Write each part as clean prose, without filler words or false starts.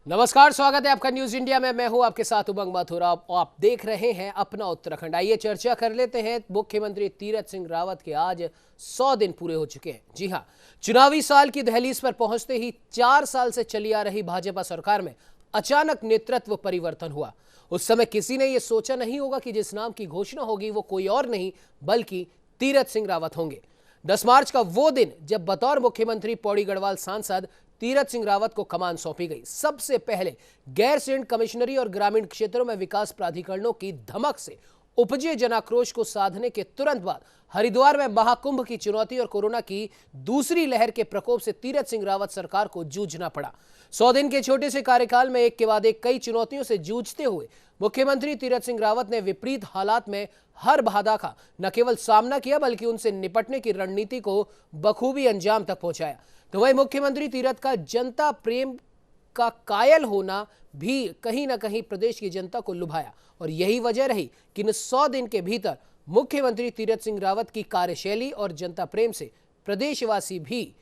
नमस्कार, स्वागत है आपका न्यूज इंडिया में। मैं हूं आपके साथ उमंग मथुरा और आप देख रहे हैं अपना उत्तराखंड। आइए चर्चा कर लेते हैं। मुख्यमंत्री तीरथ सिंह रावत के आज 100 दिन पूरे हो चुके हैं। जी हां, चुनावी साल की दहलीज पर पहुंचते ही 4 साल से चली आ रही भाजपा सरकार में अचानक नेतृत्व परिवर्तन हुआ। उस समय किसी ने यह सोचा नहीं होगा कि जिस नाम की घोषणा होगी वो कोई और नहीं बल्कि तीरथ सिंह रावत होंगे। 10 मार्च का वो दिन जब बतौर मुख्यमंत्री पौड़ी गढ़वाल सांसद तीरथ सिंह रावत को कमान सौंपी गई। सबसे पहले गैरसैंण कमिश्नरी और ग्रामीण क्षेत्रों में विकास प्राधिकरणों की धमक से उपजे जनाक्रोश को साधने के तुरंत बाद हरिद्वार में महाकुंभ की चुनौती और कोरोना की दूसरी लहर के प्रकोप से तीरथ सिंह रावत सरकार को जूझना पड़ा। 100 दिन के छोटे से कार्यकाल में एक के बाद एक कई चुनौतियों से जूझते हुए मुख्यमंत्री तीरथ सिंह रावत ने विपरीत हालात में हर बाधा का न केवल सामना किया बल्कि उनसे निपटने की रणनीति को बखूबी अंजाम तक पहुंचाया। तो वही मुख्यमंत्री तीरथ का जनता प्रेम का कायल होना भी कहीं ना कहीं प्रदेश की जनता को लुभाया और यही वजह रही कि इन 100 दिन के भीतर मुख्यमंत्री तीरथ सिंह रावत की कार्यशैली और जनता प्रेम से प्रदेशवासी भी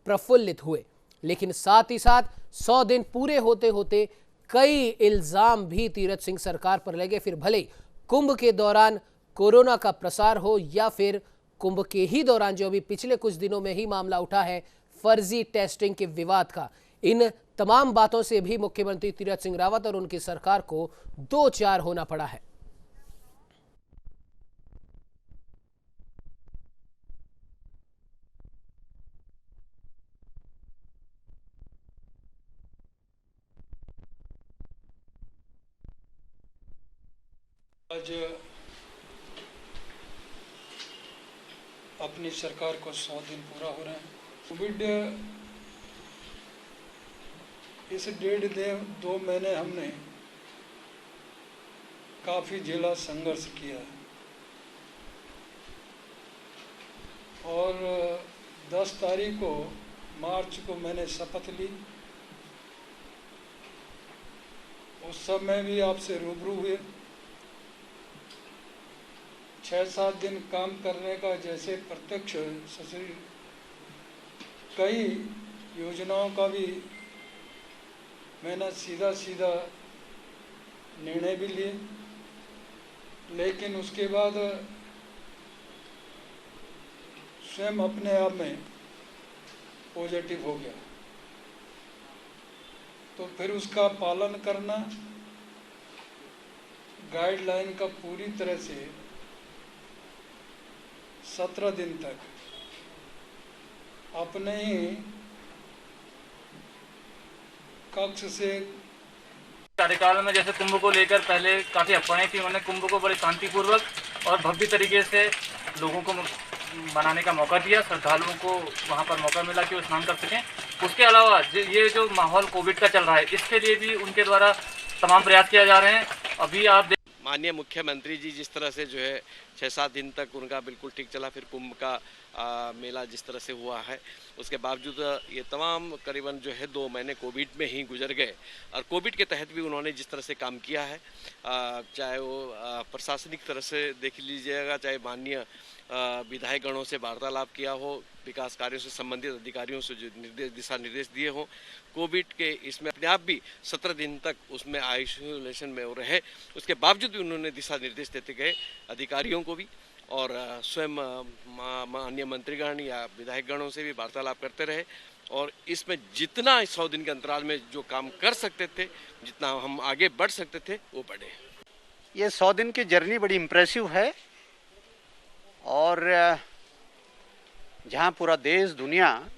प्रफुल्लित हुए। लेकिन साथ ही साथ 100 दिन पूरे होते होते कई इल्जाम भी तीरथ सिंह सरकार पर लगे। फिर भले कुंभ के दौरान कोरोना का प्रसार हो या फिर कुंभ के ही दौरान जो अभी पिछले कुछ दिनों में ही मामला उठा है फर्जी टेस्टिंग के विवाद का, इन तमाम बातों से भी मुख्यमंत्री तीरथ सिंह रावत और उनकी सरकार को दो चार होना पड़ा है। आज अपनी सरकार को 100 दिन पूरा हो रहे हैं। कोविड इस 1.5-2 महीने हमने काफ़ी झेला, संघर्ष किया और 10 तारीख को मार्च को मैंने शपथ ली। उस समय भी आपसे रूबरू हुए। 6-7 दिन काम करने का जैसे प्रत्यक्ष सशरीर कई योजनाओं का भी मैंने सीधा निर्णय भी लिए, लेकिन उसके बाद स्वयं अपने आप में पॉजिटिव हो गया। तो फिर उसका पालन करना, गाइडलाइन का पूरी तरह से 17 दिन तक अपने ही कक्ष से कार्यकाल में जैसे कुंभ को लेकर पहले काफ़ी अफवाहें थी, उन्होंने कुंभ को बड़े शांतिपूर्वक और भव्य तरीके से लोगों को मनाने का मौका दिया। श्रद्धालुओं को वहां पर मौका मिला कि वो स्नान कर सकें। उसके अलावा ये जो माहौल कोविड का चल रहा है, इसके लिए भी उनके द्वारा तमाम प्रयास किए जा रहे हैं। अभी आप माननीय मुख्यमंत्री जी जिस तरह से जो है 6-7 दिन तक उनका बिल्कुल ठीक चला, फिर कुंभ का मेला जिस तरह से हुआ है, उसके बावजूद ये तमाम करीबन जो है 2 महीने कोविड में ही गुजर गए। और कोविड के तहत भी उन्होंने जिस तरह से काम किया है, चाहे वो प्रशासनिक तरह से देख लीजिएगा, चाहे माननीय विधायकगणों से वार्तालाप किया हो, विकास कार्यों से संबंधित अधिकारियों से जो दिशा निर्देश दिए हों, कोविड के इसमें अपने आप भी 17 दिन तक उसमें आइसोलेशन में रहे, उसके बावजूद भी उन्होंने दिशा निर्देश देते गए अधिकारियों को भी, और स्वयं माननीय मंत्रीगण या विधायकगणों से भी वार्तालाप करते रहे। और इसमें जितना 100 दिन के अंतराल में जो काम कर सकते थे, जितना हम आगे बढ़ सकते थे, वो बढ़े। ये 100 दिन की जर्नी बड़ी इम्प्रेसिव है और जहाँ पूरा देश दुनिया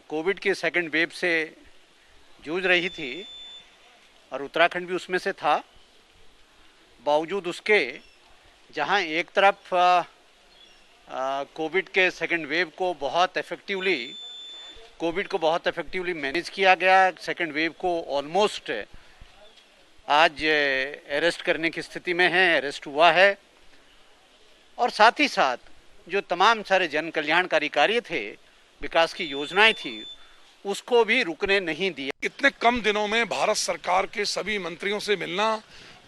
कोविड के सेकंड वेव से जूझ रही थी और उत्तराखंड भी उसमें से था, बावजूद उसके जहाँ एक तरफ कोविड के सेकंड वेव को बहुत इफ़ेक्टिवली मैनेज किया गया, सेकंड वेव को ऑलमोस्ट आज अरेस्ट करने की स्थिति में है, अरेस्ट हुआ है। और साथ ही साथ जो तमाम सारे जन कल्याणकारी कार्य थे, विकास की योजनाएं थी, उसको भी रुकने नहीं दिया। इतने कम दिनों में भारत सरकार के सभी मंत्रियों से मिलना,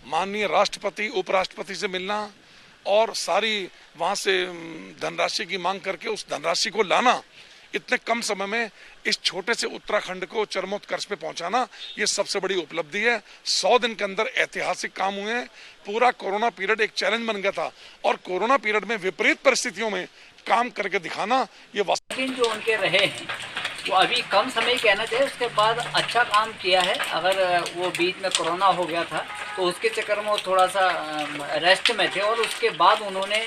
माननीय राष्ट्रपति उपराष्ट्रपति से मिलना और सारी वहाँ से धनराशि की मांग करके उस धनराशि को लाना, इतने कम समय में इस छोटे से उत्तराखंड को चरमोत्कर्ष पे पहुंचाना ये सबसे बड़ी उपलब्धि है। 100 दिन के अंदर ऐतिहासिक काम हुए हैं। पूरा कोरोना पीरियड एक चैलेंज बन गया था और कोरोना पीरियड में विपरीत परिस्थितियों में काम करके दिखाना ये लेकिन जो उनके रहे हैं वो अभी कम समय कहना चाहिए, उसके बाद अच्छा काम किया है। अगर वो बीच में कोरोना हो गया था तो उसके चक्कर में वो थोड़ा सा रेस्ट में थे, और उसके बाद उन्होंने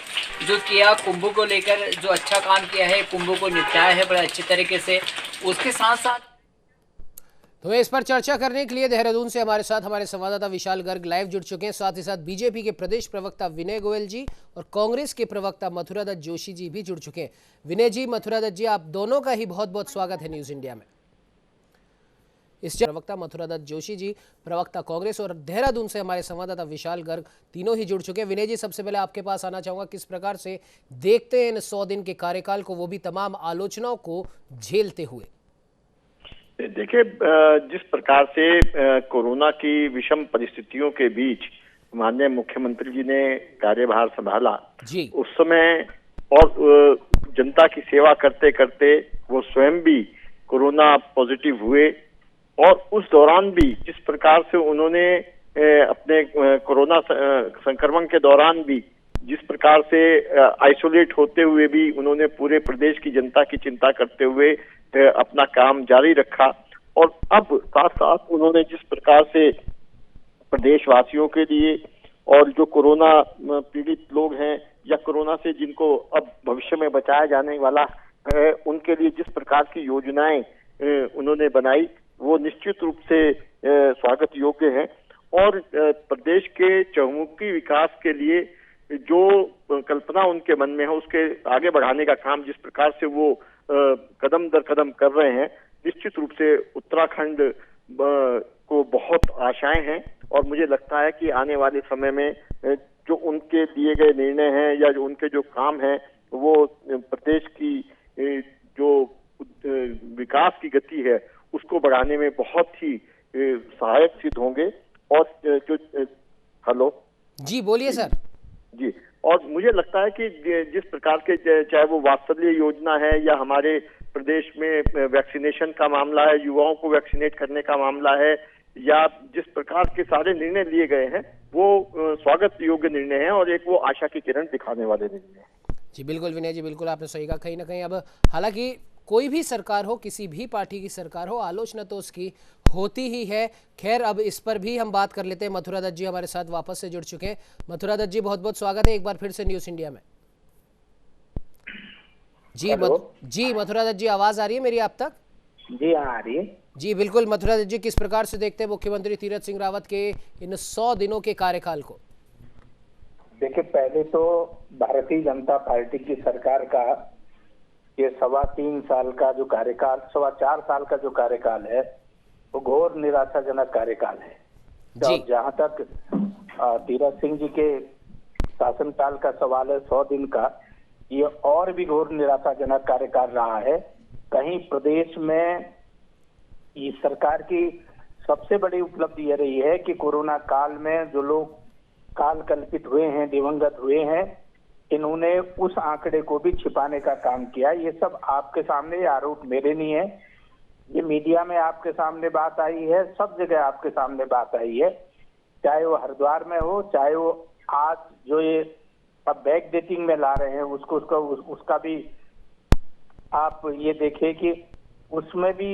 जो किया कुंभ को लेकर जो अच्छा काम किया है, कुंभ को निपटाया है बड़े अच्छे तरीके से। उसके साथ साथ तो इस पर चर्चा करने के लिए देहरादून से हमारे साथ हमारे संवाददाता विशाल गर्ग लाइव जुड़ चुके हैं। साथ ही साथ बीजेपी के प्रदेश प्रवक्ता विनय गोयल जी और कांग्रेस के प्रवक्ता मथुरा दत्त जोशी जी भी जुड़ चुके हैं। विनय जी, मथुरा दत्त जी, आप दोनों का ही बहुत बहुत स्वागत है न्यूज इंडिया में। इस प्रवक्ता मथुरा दत्त जोशी जी, प्रवक्ता कांग्रेस, और देहरादून से हमारे संवाददाता विशाल गर्ग, तीनों ही जुड़ चुके हैं। विनय जी, सबसे पहले आपके पास आना चाहूंगा, किस प्रकार से देखते हैं इन 100 दिन के कार्यकाल को, वो भी तमाम आलोचनाओं को झेलते हुए? देखिए, जिस प्रकार से कोरोना की विषम परिस्थितियों के बीच माननीय मुख्यमंत्री जी ने कार्यभार संभाला जी, उस समय और जनता की सेवा करते करते वो स्वयं भी कोरोना पॉजिटिव हुए, और उस दौरान भी जिस प्रकार से उन्होंने अपने कोरोना संक्रमण के दौरान भी जिस प्रकार से आइसोलेट होते हुए भी उन्होंने पूरे प्रदेश की जनता की चिंता करते हुए अपना काम जारी रखा, और अब साथ साथ उन्होंने जिस प्रकार से प्रदेशवासियों के लिए और जो कोरोना पीड़ित लोग हैं या कोरोना से जिनको अब भविष्य में बचाया जाने वाला है, उनके लिए जिस प्रकार की योजनाएं उन्होंने बनाई, वो निश्चित रूप से स्वागत योग्य है। और प्रदेश के चहुमुखी विकास के लिए जो कल्पना उनके मन में है उसके आगे बढ़ाने का काम जिस प्रकार से वो कदम दर कदम कर रहे हैं, निश्चित रूप से उत्तराखंड को बहुत आशाएं हैं। और मुझे लगता है कि आने वाले समय में जो उनके दिए गए निर्णय हैं या जो उनके जो काम हैं, वो प्रदेश की जो विकास की गति है उसको बढ़ाने में बहुत ही सहायक सिद्ध होंगे। और जो हेलो जी, बोलिए सर जी। और मुझे लगता है कि जिस प्रकार के चाहे वो वात्सल्य योजना है या हमारे प्रदेश में वैक्सीनेशन का मामला है, युवाओं को वैक्सीनेट करने का मामला है, या जिस प्रकार के सारे निर्णय लिए गए हैं, वो स्वागत योग्य निर्णय है और एक वो आशा की किरण दिखाने वाले निर्णय हैं। जी बिल्कुल विनय जी, बिल्कुल आपने सही कहा। कहीं ना कहीं अब हालांकि कोई भी सरकार हो, किसी भी पार्टी की सरकार हो, आलोचना तो उसकी होती ही है। खैर, अब इस पर भी हम बात कर लेते हैं। मथुरा दत्त जी हमारे साथ वापस से जुड़ चुके हैं। मथुरा दत्त जी, बहुत बहुत स्वागत है एक बार फिर से न्यूज इंडिया में। जी जी मथुरा दत्त जी, आवाज आ रही है मेरी आप तक? जी आ रही है। जी बिल्कुल। मथुरा दत्त जी, किस प्रकार से देखते हैं मुख्यमंत्री तीरथ सिंह रावत के इन 100 दिनों के कार्यकाल को? देखिए, पहले तो भारतीय जनता पार्टी की सरकार का ये 3.25 साल का जो कार्यकाल, 4.25 साल का जो कार्यकाल है, वो घोर निराशाजनक कार्यकाल है। जहाँ तक तीरथ सिंह जी के शासनकाल का सवाल है 100 दिन का, ये और भी घोर निराशाजनक कार्यकाल रहा है। कहीं प्रदेश में इस सरकार की सबसे बड़ी उपलब्धि यह रही है कि कोरोना काल में जो लोग काल कल्पित हुए हैं, दिवंगत हुए हैं, इन्होंने उस आंकड़े को भी छिपाने का काम किया। ये सब आपके सामने, ये आरोप मेरे नहीं है, ये मीडिया में आपके सामने बात आई है, सब जगह आपके सामने बात आई है, चाहे वो हरिद्वार में हो, चाहे वो आज जो ये अब बैक डेटिंग में ला रहे हैं उसका भी आप ये देखिए कि उसमें भी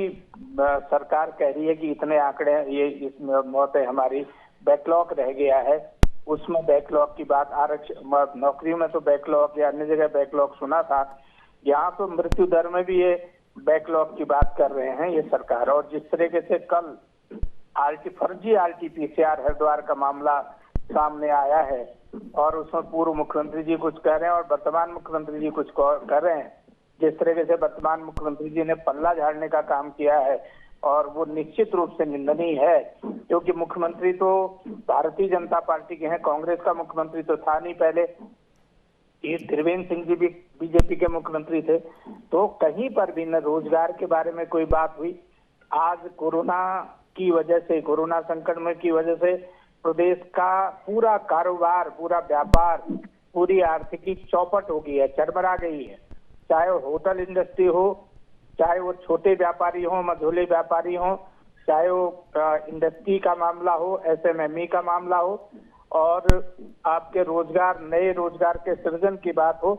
सरकार कह रही है कि इतने आंकड़े, ये इसमें मौतें हमारी बैकलॉग रह गया है, उसमें बैकलॉग की बात, आरक्षण नौकरी में तो बैकलॉग या अन्य जगह बैकलॉग सुना था, यहाँ तो मृत्यु दर में भी ये बैकलॉग की बात कर रहे हैं ये सरकार। और जिस तरीके से कल फर्जी RT-PCR हरिद्वार का मामला सामने आया है और उसमें पूर्व मुख्यमंत्री जी कुछ कह रहे हैं और वर्तमान मुख्यमंत्री जी कुछ कर रहे हैं, जिस तरीके से वर्तमान मुख्यमंत्री जी ने पल्ला झाड़ने का काम किया है, और वो निश्चित रूप से निंदनीय है, क्योंकि मुख्यमंत्री तो भारतीय जनता पार्टी के हैं, कांग्रेस का मुख्यमंत्री तो था नहीं पहले, ये त्रिवेंद्र सिंह जी भी बीजेपी के मुख्यमंत्री थे। तो कहीं पर भी न रोजगार के बारे में कोई बात हुई। आज कोरोना की वजह से, कोरोना संकट की वजह से प्रदेश का पूरा कारोबार, पूरा व्यापार, पूरी आर्थिकी चौपट हो गई है, चरमरा गई है। चाहे होटल इंडस्ट्री हो, चाहे वो छोटे व्यापारी हो, मझोले व्यापारी हो, चाहे वो इंडस्ट्री का मामला हो, एसएमएमई का मामला हो, और आपके रोजगार, नए रोजगार के सृजन की बात हो।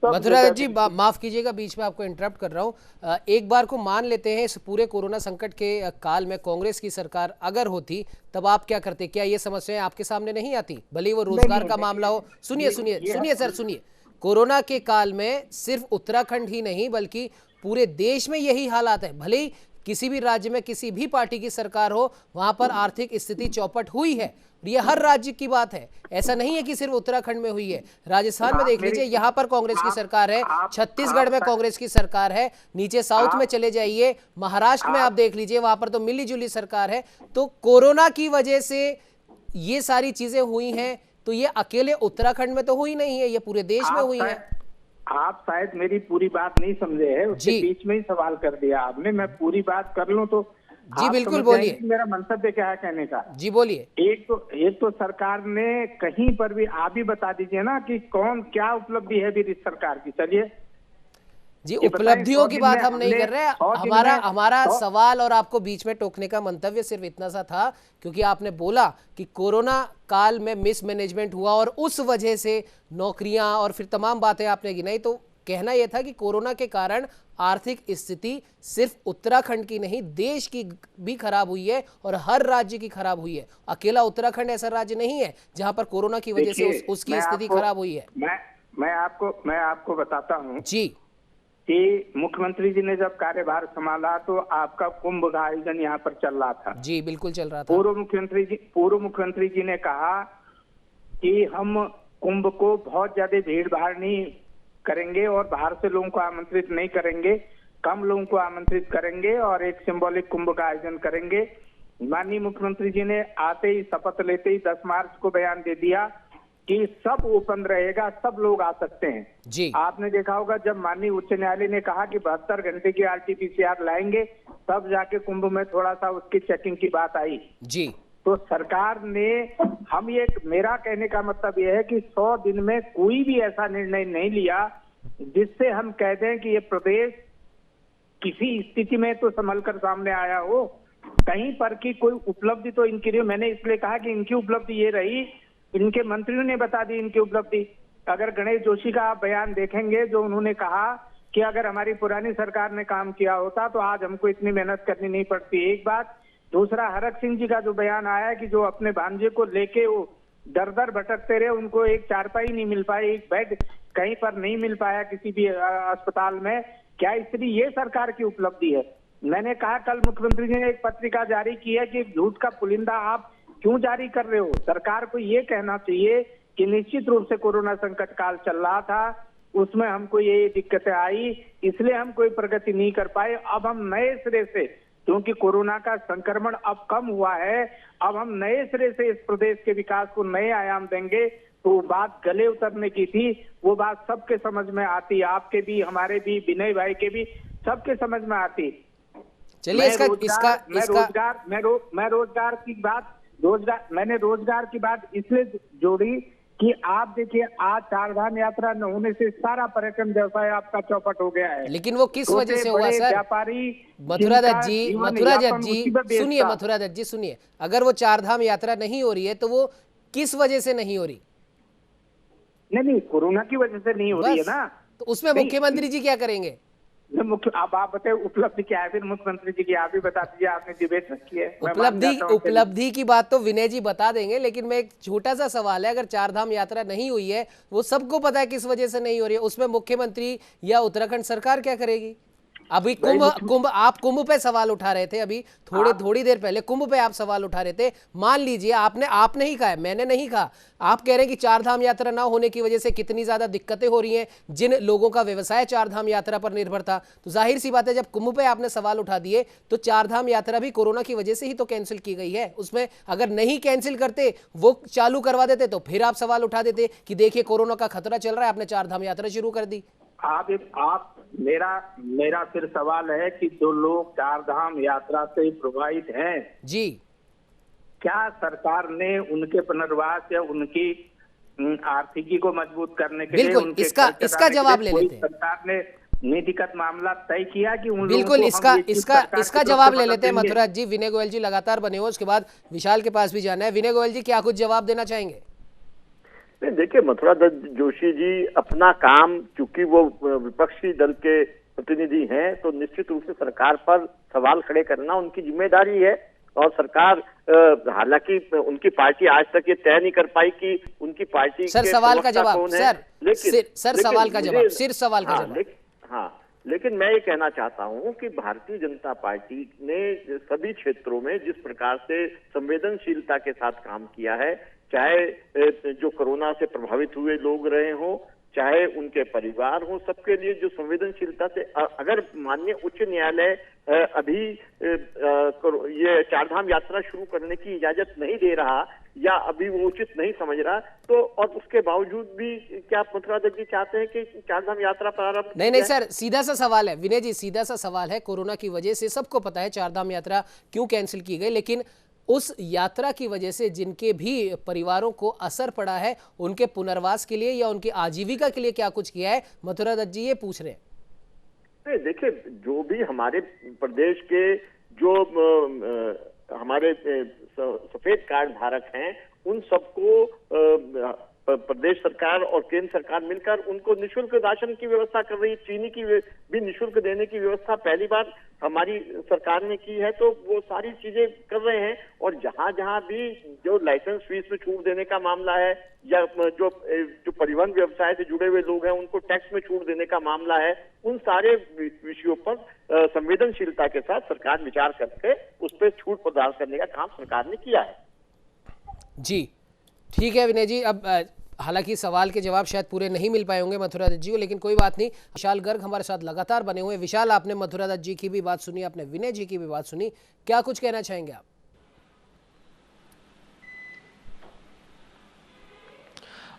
मथुरा जी माफ कीजिएगा, बीच में आपको इंटरप्ट कर रहा हूं। एक बार को मान लेते हैं इस पूरे कोरोना संकट के काल में कांग्रेस की सरकार अगर होती, तब आप क्या करते? क्या ये समस्याएं आपके सामने नहीं आती? भले वो रोजगार का मामला हो। सुनिए सुनिए सुनिए सर, सुनिए। कोरोना के काल में सिर्फ उत्तराखंड ही नहीं बल्कि पूरे देश में यही हालात है। भले ही किसी भी राज्य में किसी भी पार्टी की सरकार हो, वहां पर आर्थिक स्थिति चौपट हुई है। ये हर राज्य की बात है, ऐसा नहीं है कि सिर्फ उत्तराखंड में हुई है। राजस्थान में देख लीजिए, यहाँ पर कांग्रेस की सरकार है, छत्तीसगढ़ में कांग्रेस की सरकार है, नीचे साउथ में चले जाइए, महाराष्ट्र में आप देख लीजिए, वहां पर तो मिली जुली सरकार है। तो कोरोना की वजह से ये सारी चीजें हुई हैं, तो ये अकेले उत्तराखंड में तो हुई नहीं है, ये पूरे देश में हुई है। आप शायद मेरी पूरी बात नहीं समझे हैं, उसके बीच में ही सवाल कर दिया आपने। मैं पूरी बात कर लूं तो जी बिल्कुल बोलिए। मेरा मंतव्य क्या है कहने का? जी बोलिए। एक तो सरकार ने कहीं पर भी, आप ही बता दीजिए ना कि कौन क्या उपलब्धि है भी इस सरकार की। चलिए जी, उपलब्धियों की बात हम नहीं कर रहे। हमारा सवाल और आपको बीच में टोकने का मंतव्य सिर्फ इतना सा था, क्योंकि आपने बोला कि कोरोना काल में मिसमैनेजमेंट हुआ और उस वजह से नौकरियां और फिर तमाम बातें आपने गिनाई। तो कहना यह था कि कोरोना के कारण आर्थिक स्थिति सिर्फ उत्तराखंड की नहीं, देश की भी खराब हुई है और हर राज्य की खराब हुई है। अकेला उत्तराखंड ऐसा राज्य नहीं है जहां पर कोरोना की वजह से उसकी स्थिति खराब हुई है। मैं आपको बताता हूं जी कि मुख्यमंत्री जी ने जब कार्यभार संभाला तो आपका कुंभ का आयोजन यहाँ पर चल रहा था। जी बिल्कुल चल रहा था। पूर्व मुख्यमंत्री जी ने कहा कि हम कुंभ को बहुत ज्यादा भीड़ भाड़ नहीं करेंगे और बाहर से लोगों को आमंत्रित नहीं करेंगे, कम लोगों को आमंत्रित करेंगे और एक सिंबॉलिक कुंभ का आयोजन करेंगे। माननीय मुख्यमंत्री जी ने आते ही, शपथ लेते ही 10 मार्च को बयान दे दिया कि सब ओपन रहेगा, सब लोग आ सकते हैं। जी आपने देखा होगा जब माननीय उच्च न्यायालय ने कहा कि 72 घंटे की RT-PCR लाएंगे, तब जाके कुंभ में थोड़ा सा उसकी चेकिंग की बात आई। जी तो सरकार ने, मेरा कहने का मतलब यह है कि 100 दिन में कोई भी ऐसा निर्णय नहीं लिया जिससे हम कह दें कि ये प्रदेश किसी स्थिति में तो संभल कर सामने आया हो। कहीं पर की कोई उपलब्धि तो इनकी रही। मैंने इसलिए कहा कि इनकी उपलब्धि ये रही, इनके मंत्रियों ने बता दी इनकी उपलब्धि। अगर गणेश जोशी का आप बयान देखेंगे, जो उन्होंने कहा कि अगर हमारी पुरानी सरकार ने काम किया होता तो आज हमको इतनी मेहनत करनी नहीं पड़ती, एक बात। दूसरा, हरक सिंह जी का जो बयान आया कि जो अपने भांजे को लेके वो दर दर भटकते रहे, उनको एक चारपाई नहीं मिल पाई, एक बेड कहीं पर नहीं मिल पाया किसी भी अस्पताल में, क्या इसलिए ये सरकार की उपलब्धि है? मैंने कहा कल मुख्यमंत्री जी ने एक पत्रिका जारी की है कि झूठ का पुलिंदा आप क्यों जारी कर रहे हो? सरकार को ये कहना चाहिए कि निश्चित रूप से कोरोना संकट काल चल रहा था, उसमें हमको ये दिक्कतें आई, इसलिए हम कोई प्रगति नहीं कर पाए। अब हम नए सिरे से, क्योंकि कोरोना का संक्रमण अब कम हुआ है, अब हम नए सिरे से इस प्रदेश के विकास को नए आयाम देंगे। तो बात गले उतरने की थी, वो बात सबके समझ में आती, आपके भी, हमारे भी, विनय भाई के भी, सबके समझ में आती। चलिए मैंने रोजगार की बात इसलिए जोड़ी कि आप देखिए आज चारधाम यात्रा न होने से सारा पर्यटन व्यवसाय आपका चौपट हो गया है। लेकिन वो किस वजह से हुआ सर? व्यापारी मथुरा दत्त जी सुनिए, अगर वो चारधाम यात्रा नहीं हो रही है तो वो किस वजह से नहीं हो रही? नहीं, कोरोना की वजह से नहीं हो रही है ना। तो उसमें मुख्यमंत्री जी क्या करेंगे? अब आप बताए उपलब्धि क्या है, फिर मुख्यमंत्री जी की आप ही बता दीजिए, आपने डिबेट रखी है। उपलब्धि की बात तो विनय जी बता देंगे, लेकिन मैं एक छोटा सा सवाल है, अगर चारधाम यात्रा नहीं हुई है, वो सबको पता है किस वजह से नहीं हो रही है, उसमें मुख्यमंत्री या उत्तराखंड सरकार क्या करेगी? अभी कुंभ आप कुंभ पे सवाल उठा रहे थे, अभी थोड़ी देर पहले कुंभ पे आप सवाल उठा रहे थे। मान लीजिए आपने ही कहा है, मैंने नहीं कहा, आप कह रहे हैं कि चारधाम यात्रा ना होने की वजह से कितनी ज्यादा दिक्कतें हो रही हैं, जिन लोगों का व्यवसाय चारधाम यात्रा पर निर्भर था। तो जाहिर सी बात है, जब कुंभ पे आपने सवाल उठा दिए तो चारधाम यात्रा भी कोरोना की वजह से ही तो कैंसिल की गई है। उसमें अगर नहीं कैंसिल करते, वो चालू करवा देते, तो फिर आप सवाल उठा देते कि देखिए कोरोना का खतरा चल रहा है, आपने चारधाम यात्रा शुरू कर दी। मेरा फिर सवाल है कि जो लोग चारधाम यात्रा से प्रभावित हैं जी, क्या सरकार ने उनके पुनर्वास या उनकी आर्थिकी को मजबूत करने के लिए इसका जवाब ले लेते हैं। सरकार ने नीतिगत मामला तय किया कि उन बिल्कुल। लोगों को हम ये चीज सरकार इसका की तरफ जवाब से ले मदद लेते हैं देंगे। मथुरा जी। विनय गोयल जी लगातार बने हो, उसके बाद विशाल के पास भी जाना है। विनय गोयल जी, क्या कुछ जवाब देना चाहेंगे? नहीं, देखिए, मथुरा दत्त जोशी जी अपना काम, चूंकि वो विपक्षी दल के प्रतिनिधि हैं, तो निश्चित रूप से सरकार पर सवाल खड़े करना उनकी जिम्मेदारी है। और सरकार, हालांकि उनकी पार्टी आज तक ये तय नहीं कर पाई कि उनकी पार्टी सर, के सवाल का प्रवक्ता जवाब कौन है। सर, सवाल का जवाब, सिर्फ सवाल का जवाब। हाँ, लेकिन मैं ये कहना चाहता हूं कि भारतीय जनता पार्टी ने सभी क्षेत्रों में जिस प्रकार से संवेदनशीलता के साथ काम किया है, चाहे जो कोरोना से प्रभावित हुए लोग रहे हों, चाहे उनके परिवार हो, सबके लिए जो संवेदनशीलता से, अगर माननीय उच्च न्यायालय अभी ये चारधाम यात्रा शुरू करने की इजाजत नहीं दे रहा या अभी वो उचित नहीं समझ रहा, तो और उसके बावजूद भी क्या मथुरा दत्त जी चाहते हैं कि चारधाम यात्रा प्रारंभ? नहीं सर, सीधा सा सवाल है विनय जी, सीधा सा सवाल है। कोरोना की वजह से सबको पता है चारधाम यात्रा क्यों कैंसिल की गई, लेकिन उस यात्रा की वजह से जिनके भी परिवारों को असर पड़ा है, उनके पुनर्वास के लिए या उनकी आजीविका के लिए क्या कुछ किया है? मथुरा दत्त जी ये पूछ रहे हैं। नहीं, देखिए, जो भी हमारे प्रदेश के जो हमारे सफेद कार्ड धारक हैं, उन सबको प्रदेश सरकार और केंद्र सरकार मिलकर उनको निःशुल्क राशन की व्यवस्था कर रही है। चीनी की भी निःशुल्क देने की व्यवस्था पहली बार हमारी सरकार ने की है, तो वो सारी चीजें कर रहे हैं। और जहां जहां भी जो लाइसेंस फीस में छूट देने का मामला है, या जो परिवहन व्यवसाय से जुड़े हुए लोग हैं उनको टैक्स में छूट देने का मामला है, उन सारे विषयों पर संवेदनशीलता के साथ सरकार विचार करके उस पर छूट प्रदान करने का काम सरकार ने किया है। जी ठीक है विनय जी। अब हालांकि सवाल के जवाब शायद पूरे नहीं मिल पाए होंगे मथुरा दत्त जी को, लेकिन कोई बात नहीं। विशाल गर्ग हमारे साथ लगातार बने हुए। विशाल, आपने मथुरा दत्त जी की भी बात सुनी, आपने विनय जी की भी बात सुनी, क्या कुछ कहना चाहेंगे आप?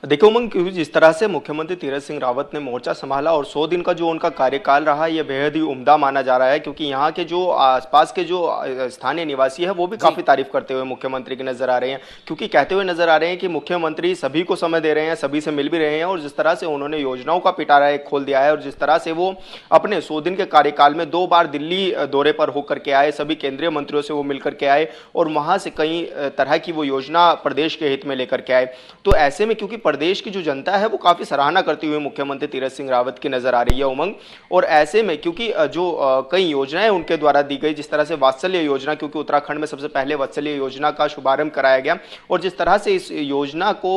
देखो उमंग, क्योंकि जिस तरह से मुख्यमंत्री तीरथ सिंह रावत ने मोर्चा संभाला और 100 दिन का जो उनका कार्यकाल रहा, ये बेहद ही उम्दा माना जा रहा है, क्योंकि यहाँ के जो आसपास के जो स्थानीय निवासी है वो भी काफ़ी तारीफ करते हुए मुख्यमंत्री की नजर आ रहे हैं, क्योंकि कहते हुए नजर आ रहे हैं कि मुख्यमंत्री सभी को समय दे रहे हैं, सभी से मिल भी रहे हैं, और जिस तरह से उन्होंने योजनाओं का पिटारा एक खोल दिया है, और जिस तरह से वो अपने 100 दिन के कार्यकाल में 2 बार दिल्ली दौरे पर होकर के आए, सभी केंद्रीय मंत्रियों से वो मिलकर के आए और वहाँ से कई तरह की वो योजना प्रदेश के हित में लेकर के आए। तो ऐसे में क्योंकि प्रदेश की जो जनता है वो काफी सराहना करती हुई मुख्यमंत्री तीरथ सिंह रावत की नजर आ रही है उमंग, और ऐसे में क्योंकि जो कई योजनाएं उनके द्वारा दी गई, जिस तरह से वात्सल्य योजना, क्योंकि उत्तराखंड में सबसे पहले वात्सल्य योजना का शुभारंभ कराया गया, और जिस तरह से इस योजना को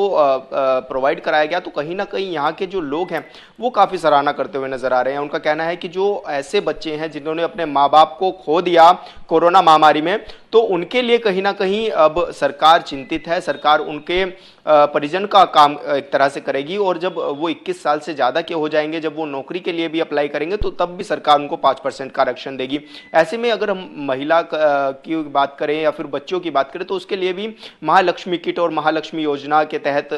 प्रोवाइड कराया गया, तो कहीं ना कहीं यहाँ के जो लोग हैं वो काफी सराहना करते हुए नजर आ रहे हैं। उनका कहना है कि जो ऐसे बच्चे हैं जिन्होंने अपने माँ बाप को खो दिया कोरोना महामारी में, तो उनके लिए कहीं ना कहीं अब सरकार चिंतित है, सरकार उनके परिजन का काम एक तरह से करेगी, और जब वो 21 साल से ज़्यादा के हो जाएंगे, जब वो नौकरी के लिए भी अप्लाई करेंगे, तो तब भी सरकार उनको 5% का आरक्षण देगी। ऐसे में अगर हम महिला की बात करें या फिर बच्चों की बात करें, तो उसके लिए भी महालक्ष्मी किट और महालक्ष्मी योजना के तहत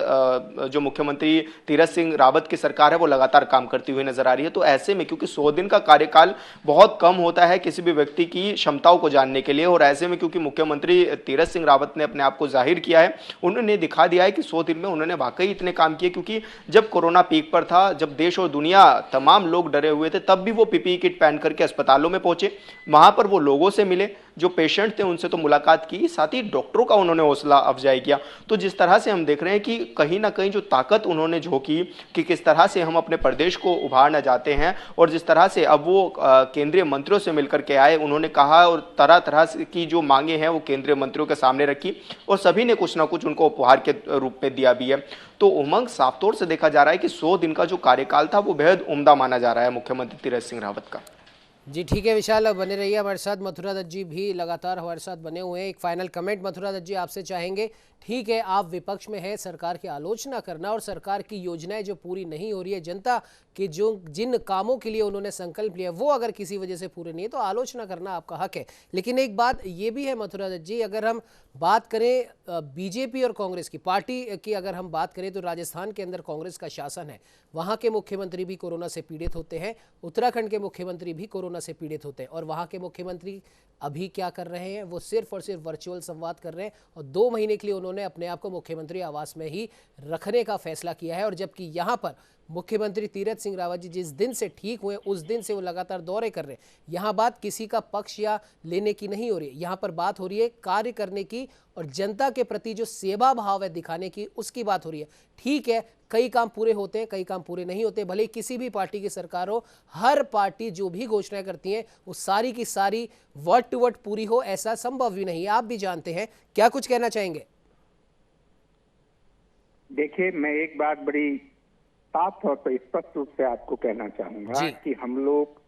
जो मुख्यमंत्री तीरथ सिंह रावत की सरकार है वो लगातार काम करती हुई नजर आ रही है। तो ऐसे में क्योंकि 100 दिन का कार्यकाल बहुत कम होता है किसी भी व्यक्ति की क्षमताओं को जानने के लिए, और ऐसे में क्योंकि मुख्यमंत्री तीरथ सिंह रावत ने अपने आप को जाहिर किया है, उन्होंने दिखा दिया है कि 100 दिन में उन्होंने वाकई इतने काम किए, क्योंकि जब कोरोना पीक पर था, जब देश और दुनिया तमाम लोग डरे हुए थे, तब भी वो पीपीई किट पहन करके अस्पतालों में पहुंचे, वहां पर वो लोगों से मिले, जो पेशेंट थे उनसे तो मुलाकात की, साथ ही डॉक्टरों का उन्होंने हौसला अफजाई किया। तो जिस तरह से हम देख रहे हैं कि कहीं ना कहीं जो ताकत उन्होंने झोंकी कि किस तरह से हम अपने प्रदेश को उभारना चाहते हैं, और जिस तरह से अब वो केंद्रीय मंत्रियों से मिलकर के आए, उन्होंने कहा और तरह तरह की जो मांगे हैं वो केंद्रीय मंत्रियों के सामने रखी, और सभी ने कुछ ना कुछ उनको उपहार के रूप में दिया भी है। तो उमंग, साफ तौर से देखा जा रहा है कि 100 दिन का जो कार्यकाल था वो बेहद उम्दा माना जा रहा है मुख्यमंत्री तीरथ सिंह रावत का। जी ठीक है विशाल, बने रहिए हमारे साथ। मथुरा दत्त जी भी लगातार हमारे साथ बने हुए हैं। एक फाइनल कमेंट मथुरा दत्त जी आपसे चाहेंगे। ठीक है, आप विपक्ष में हैं, सरकार की आलोचना करना और सरकार की योजनाएं जो पूरी नहीं हो रही है, जनता के जो जिन कामों के लिए उन्होंने संकल्प लिया वो अगर किसी वजह से पूरे नहीं है तो आलोचना करना आपका हक है। लेकिन एक बात ये भी है मथुरा दत्त जी, अगर हम बात करें बीजेपी और कांग्रेस की पार्टी की, अगर हम बात करें तो राजस्थान के अंदर कांग्रेस का शासन है, वहाँ के मुख्यमंत्री भी कोरोना से पीड़ित होते हैं, उत्तराखंड के मुख्यमंत्री भी कोरोना से पीड़ित होते हैं, और वहाँ के मुख्यमंत्री अभी क्या कर रहे हैं, वो सिर्फ और सिर्फ वर्चुअल संवाद कर रहे हैं, और 2 महीने के लिए उन्होंने अपने आप को मुख्यमंत्री आवास में ही रखने का फैसला किया है। और जबकि यहाँ पर मुख्यमंत्री तीरथ सिंह रावत जी जिस दिन से ठीक हुए उस दिन से वो लगातार दौरे कर रहे हैं। यहाँ बात किसी का पक्ष या लेने की नहीं हो रही है, यहाँ पर बात हो रही है कार्य करने की और जनता के प्रति जो सेवा भाव है दिखाने की, उसकी बात हो रही है। ठीक है, कई काम पूरे होते हैं, कई काम पूरे नहीं होते, भले ही किसी भी पार्टी की सरकार हो। हर पार्टी जो भी घोषणाएं करती है वो सारी की सारी वर्ड टू वर्ड पूरी हो, ऐसा संभव भी नहीं है, आप भी जानते हैं। क्या कुछ कहना चाहेंगे? देखिए, मैं एक बात बड़ी साफ तौर पर स्पष्ट रूप से आपको कहना चाहूंगा कि हम लोग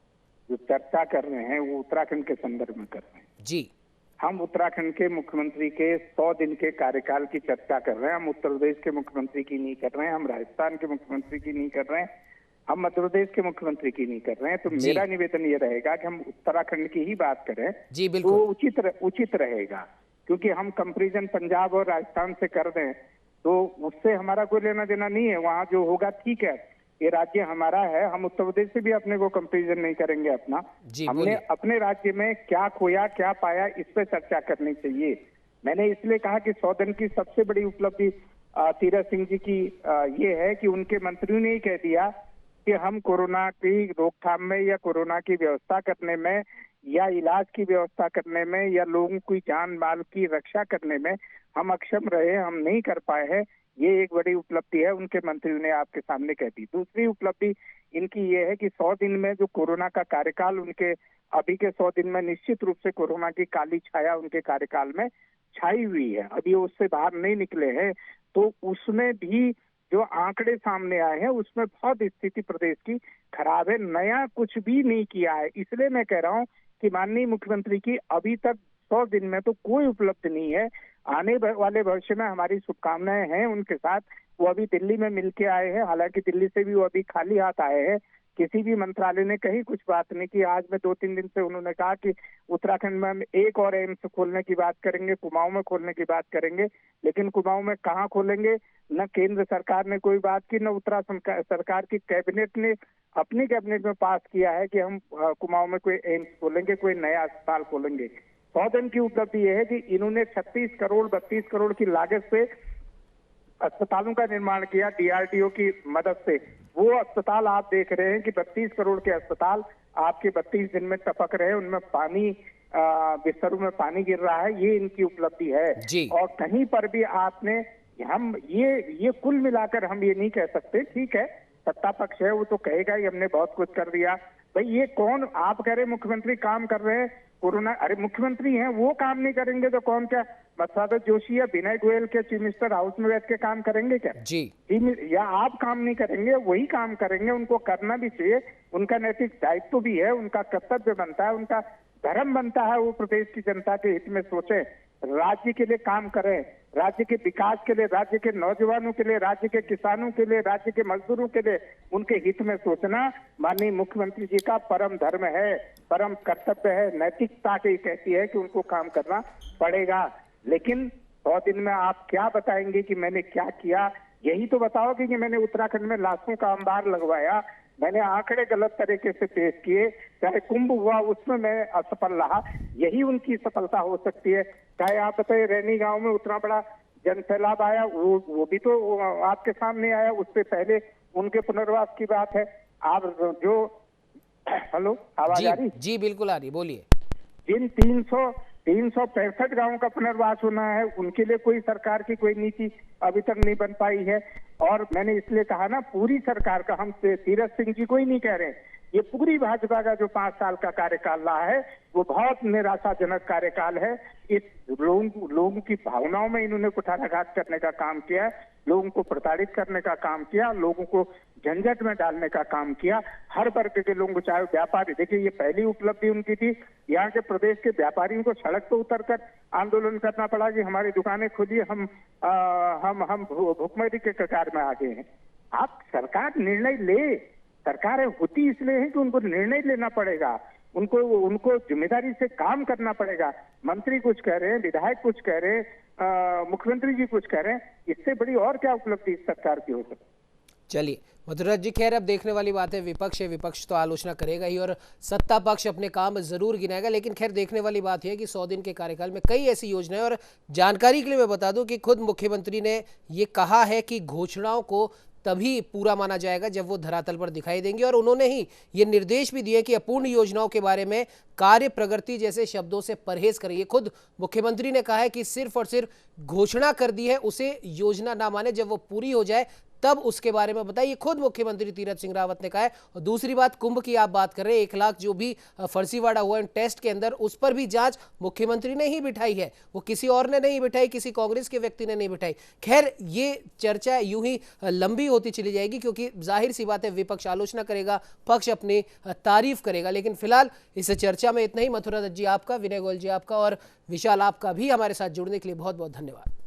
जो चर्चा कर रहे हैं वो उत्तराखंड के संदर्भ में कर रहे हैं। जी, हम उत्तराखंड के मुख्यमंत्री के 100 दिन के कार्यकाल की चर्चा कर रहे हैं। हम उत्तर प्रदेश के मुख्यमंत्री की नहीं कर रहे हैं, हम राजस्थान के मुख्यमंत्री की नहीं कर रहे हैं, हम मध्य प्रदेश के मुख्यमंत्री की नहीं कर रहे हैं। तो मेरा निवेदन ये रहेगा कि हम उत्तराखंड की ही बात करें जी बिल्कुल, तो उचित रहेगा, क्योंकि हम कंपेरिजन पंजाब और राजस्थान से कर रहे हैं तो उससे हमारा कोई लेना देना नहीं है। वहाँ जो होगा ठीक है, ये राज्य हमारा है, हम उत्तर प्रदेश से भी अपने को कंपेरिजन नहीं करेंगे अपना। हमने अपने राज्य में क्या खोया क्या पाया, इस पे चर्चा करनी चाहिए। मैंने इसलिए कहा कि 100 दिन की सबसे बड़ी उपलब्धि तीरथ सिंह जी की ये है कि उनके मंत्रियों ने ही कह दिया कि हम कोरोना की रोकथाम में या कोरोना की व्यवस्था करने में या इलाज की व्यवस्था करने में या लोगों की जान माल की रक्षा करने में हम अक्षम रहे, हम नहीं कर पाए हैं। ये एक बड़ी उपलब्धि है, उनके मंत्रियों ने आपके सामने कह दी। दूसरी उपलब्धि इनकी ये है कि 100 दिन में जो कोरोना का कार्यकाल उनके अभी के 100 दिन में निश्चित रूप से कोरोना की काली छाया उनके कार्यकाल में छाई हुई है, अभी उससे बाहर नहीं निकले हैं। तो उसमें भी जो आंकड़े सामने आए हैं उसमें बहुत स्थिति प्रदेश की खराब है, नया कुछ भी नहीं किया है। इसलिए मैं कह रहा हूँ कि माननीय मुख्यमंत्री की अभी तक 100 दिन में तो कोई उपलब्धि नहीं है। आने वाले भविष्य में हमारी शुभकामनाएं हैं उनके साथ। वो अभी दिल्ली में मिलके आए हैं, हालांकि दिल्ली से भी वो अभी खाली हाथ आए हैं, किसी भी मंत्रालय ने कहीं कुछ बात नहीं की। आज में 2-3 दिन से उन्होंने कहा कि उत्तराखंड में हम एक और एम्स खोलने की बात करेंगे, कुमाऊं में खोलने की बात करेंगे, लेकिन कुमाऊं में कहाँ खोलेंगे, न केंद्र सरकार ने कोई बात की, न उत्तराखंड सरकार की कैबिनेट ने अपनी कैबिनेट में पास किया है कि हम कुमाऊं में कोई एम्स खोलेंगे, कोई नया अस्पताल खोलेंगे। 100 दिन की उपलब्धि यह है कि इन्होंने 36 करोड़ 32 करोड़ की लागत से अस्पतालों का निर्माण किया डीआरडीओ की मदद से। वो अस्पताल आप देख रहे हैं कि 32 करोड़ के अस्पताल आपके 32 दिन में टपक रहे हैं, उनमें पानी बिस्तरों में पानी गिर रहा है। ये इनकी उपलब्धि है। और कहीं पर भी आपने हम ये कुल मिलाकर हम ये नहीं कह सकते, ठीक है सत्ता पक्ष है वो तो कहेगा ही हमने बहुत कुछ कर दिया। भाई ये कौन, आप कह रहे मुख्यमंत्री काम कर रहे हैं कोरोना, अरे मुख्यमंत्री हैं वो काम नहीं करेंगे तो कौन, क्या मत्स्यादत जोशी या विनय गोयल के चीफ मिनिस्टर हाउस में बैठ के काम करेंगे क्या? जी या आप काम नहीं करेंगे, वही काम करेंगे, उनको करना भी चाहिए, उनका नैतिक दायित्व भी है, उनका कर्तव्य बनता है, उनका धर्म बनता है, वो प्रदेश की जनता के हित में सोचे, राज्य के लिए काम करें, राज्य के विकास के लिए, राज्य के नौजवानों के लिए, राज्य के किसानों के लिए, राज्य के मजदूरों के लिए, उनके हित में सोचना माननीय मुख्यमंत्री जी का परम धर्म है, परम कर्तव्य है, नैतिकता की कहती है कि उनको काम करना पड़ेगा। लेकिन 100 दिन में आप क्या बताएंगे कि मैंने क्या किया? यही तो बताओगे कि मैंने उत्तराखंड में लाशों का अंबार लगवाया, मैंने आंकड़े गलत तरीके से पेश किए, चाहे कुंभ हुआ उसमें मैं असफल रहा, यही उनकी सफलता हो सकती है। चाहे आप बताइए रैनी गांव में उतना बड़ा जन सैलाब आया, वो भी तो आपके सामने आया, उससे पहले उनके पुनर्वास की बात है। आप जो हेलो आवाज आ रही? जी बिल्कुल आ रही, बोलिए। जिन 365 गांवों का पुनर्वास होना है उनके लिए कोई सरकार की कोई नीति अभी तक नहीं बन पाई है। और मैंने इसलिए कहा ना, पूरी सरकार का, हम तीरथ सिंह जी को ही नहीं कह रहे, ये पूरी भाजपा का जो 5 साल का कार्यकाल रहा है वो बहुत निराशाजनक कार्यकाल है। इस लोगों की भावनाओं में इन्होंने कुठाराघात करने का काम किया है, लोगों को प्रताड़ित करने का काम किया, लोगों को झंझट में डालने का काम किया, हर वर्ग के लोगों को, चाहे व्यापारी, देखिए ये पहली उपलब्धि उनकी थी, यहाँ के प्रदेश के व्यापारियों को सड़क पर उतरकर आंदोलन करना पड़ा कि हमारी दुकानें खुली, हम भुखमरी के कगार में आ गए हैं। आप सरकार निर्णय ले, सरकार होती इसलिए है कि उनको निर्णय लेना पड़ेगा, उनको जिम्मेदारी से काम करना पड़ेगा। मंत्री कुछ कह रहे हैं, विधायक कुछ कह रहे हैं, मुख्यमंत्री जी कुछ कह रहे हैं, इससे बड़ी और क्या उपलब्धि इस सरकार की हो सकती? चलिए मधुराज जी, खैर अब देखने वाली बात है, विपक्ष है, विपक्ष तो आलोचना करेगा ही और सत्ता पक्ष अपने काम जरूर गिनाएगा, लेकिन खैर देखने वाली बात है कि 100 दिन के कार्यकाल में कई ऐसी योजनाएं, और जानकारी के लिए मैं बता दूं कि खुद मुख्यमंत्री ने ये कहा है कि घोषणाओं को तभी पूरा माना जाएगा जब वो धरातल पर दिखाई देंगे। और उन्होंने ही ये निर्देश भी दिए कि अपूर्ण योजनाओं के बारे में कार्य प्रगति जैसे शब्दों से परहेज करिए। खुद मुख्यमंत्री ने कहा है कि सिर्फ और सिर्फ घोषणा कर दी है, उसे योजना ना माने, जब वो पूरी हो जाए तब उसके बारे में बताइए। खुद मुख्यमंत्री तीरथ सिंह रावत ने कहा है। और दूसरी बात, कुंभ की आप बात कर रहे हैं, 1 लाख जो भी फर्जीवाड़ा हुआ इन टेस्ट के अंदर, उस पर भी जांच मुख्यमंत्री ने ही बिठाई है, वो किसी और ने नहीं बिठाई, किसी कांग्रेस के व्यक्ति ने नहीं बिठाई। खैर, ये चर्चा यूं ही लंबी होती चली जाएगी, क्योंकि जाहिर सी बात है विपक्ष आलोचना करेगा, पक्ष अपनी तारीफ करेगा। लेकिन फिलहाल इस चर्चा में इतना ही। मथुरा दत्त जी आपका, विनय गोयल जी आपका और विशाल आपका भी हमारे साथ जुड़ने के लिए बहुत बहुत धन्यवाद।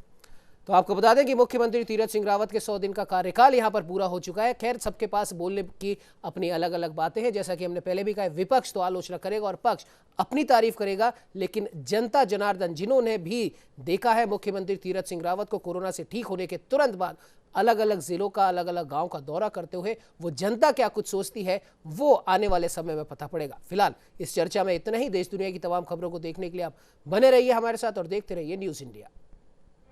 तो आपको बता दें कि मुख्यमंत्री तीरथ सिंह रावत के 100 दिन का कार्यकाल यहां पर पूरा हो चुका है। खैर, सबके पास बोलने की अपनी अलग अलग बातें हैं। जैसा कि हमने पहले भी कहा, विपक्ष तो आलोचना करेगा और पक्ष अपनी तारीफ करेगा, लेकिन जनता जनार्दन जिन्होंने भी देखा है मुख्यमंत्री तीरथ सिंह रावत को कोरोना से ठीक होने के तुरंत बाद अलग अलग जिलों का, अलग अलग गांव का दौरा करते हुए, वो जनता क्या कुछ सोचती है वो आने वाले समय में पता पड़ेगा। फिलहाल इस चर्चा में इतना ही। देश दुनिया की तमाम खबरों को देखने के लिए आप बने रहिए हमारे साथ और देखते रहिए न्यूज़ इंडिया।